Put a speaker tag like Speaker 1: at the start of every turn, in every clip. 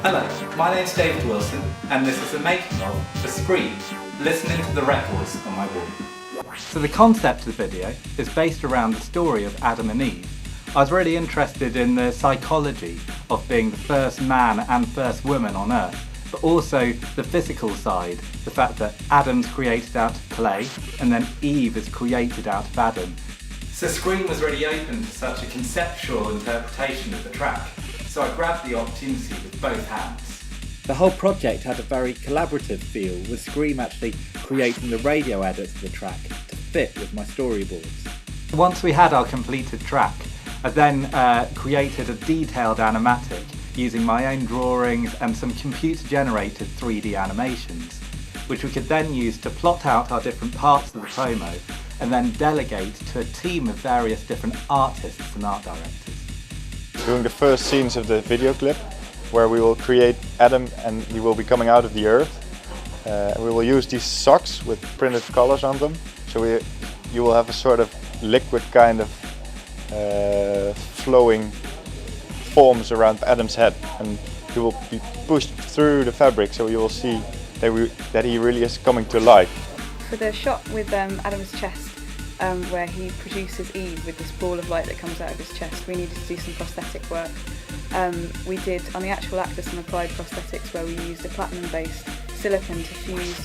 Speaker 1: Hello, my name's David Wilson, and this is the making of for Skream, listening to the records on my wall. So the concept of the video is based around the story of Adam and Eve. I was really interested in the psychology of being the first man and first woman on Earth, but also the physical side, the fact that Adam's created out of clay and then Eve is created out of Adam. So Skream was really open to such a conceptual interpretation of the track, so I grabbed the opportunity with both hands. The whole project had a very collaborative feel, with Skream actually creating the radio edits of the track to fit with my storyboards. Once we had our completed track, I then created a detailed animatic using my own drawings and some computer-generated 3D animations, which we could then use to plot out our different parts of the promo and then delegate to a team of various different artists and art directors.
Speaker 2: Doing the first scenes of the video clip, where we will create Adam and he will be coming out of the earth. We will use these socks with printed colors on them, so you will have a sort of liquid kind of flowing forms around Adam's head, and he will be pushed through the fabric, so you will see that he really is coming to life.
Speaker 3: For the shot with Adam's chest, where he produces Eve with this ball of light that comes out of his chest, we needed to do some prosthetic work. We did, on the actual actor, some applied prosthetics where we used a platinum-based silicone to fuse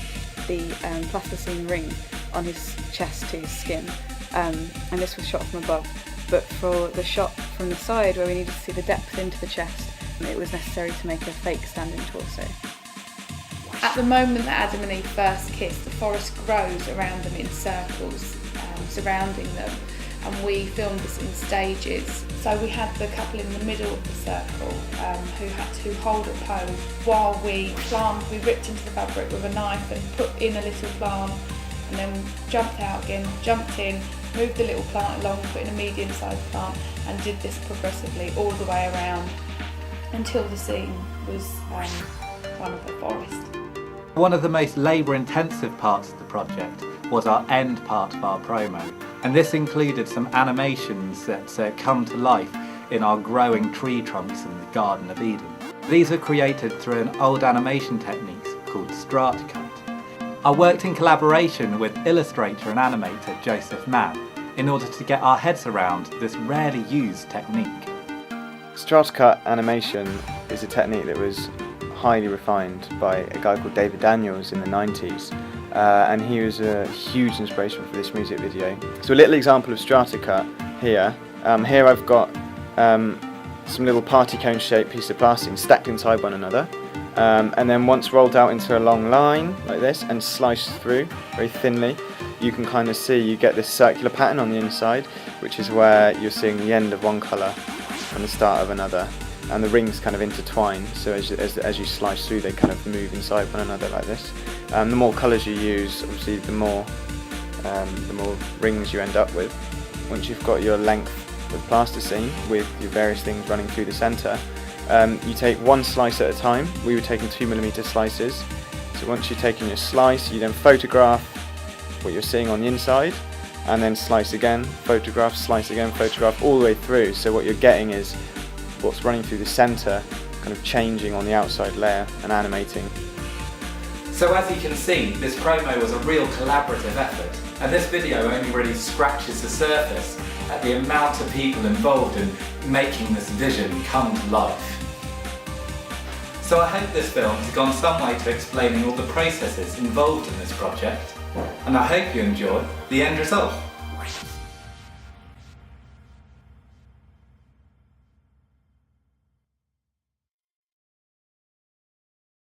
Speaker 3: the plasticine ring on his chest to his skin, and this was shot from above. But for the shot from the side, where we needed to see the depth into the chest, it was necessary to make a fake standing torso.
Speaker 4: At the moment that Adam and Eve first kiss, the forest grows around them in circles, surrounding them, and we filmed this in stages. So we had the couple in the middle of the circle who had to hold a pose while we ripped into the fabric with a knife and put in a little plant, and then jumped out again, jumped in, moved the little plant along, put in a medium-sized plant, and did this progressively all the way around until the scene was one of the forest.
Speaker 1: One of the most labour-intensive parts of the project was our end part of our promo, and this included some animations that come to life in our growing tree trunks in the Garden of Eden. These were created through an old animation technique called strata cut. I worked in collaboration with illustrator and animator Joseph Mann in order to get our heads around this rarely used technique.
Speaker 5: Strata cut animation is a technique that was highly refined by a guy called David Daniels in the 90s, and he was a huge inspiration for this music video. So a little example of strata cut here. Here I've got some little party cone shaped pieces of plastic stacked inside one another, and then once rolled out into a long line like this and sliced through very thinly, you can kind of see you get this circular pattern on the inside, which is where you're seeing the end of one colour and the start of another, and the rings kind of intertwine, so as you slice through they kind of move inside one another like this. The more colours you use, obviously the more rings you end up with. Once you've got your length of plasticine with your various things running through the centre, you take one slice at a time. We were taking 2mm slices, so once you've taken your slice, you then photograph what you're seeing on the inside, and then slice again, photograph, slice again, photograph, all the way through, so what you're getting is what's running through the centre kind of changing on the outside layer and animating.
Speaker 1: So as you can see, this promo was a real collaborative effort, and this video only really scratches the surface at the amount of people involved in making this vision come to life. So I hope this film has gone some way to explaining all the processes involved in this project, and I hope you enjoy the end result.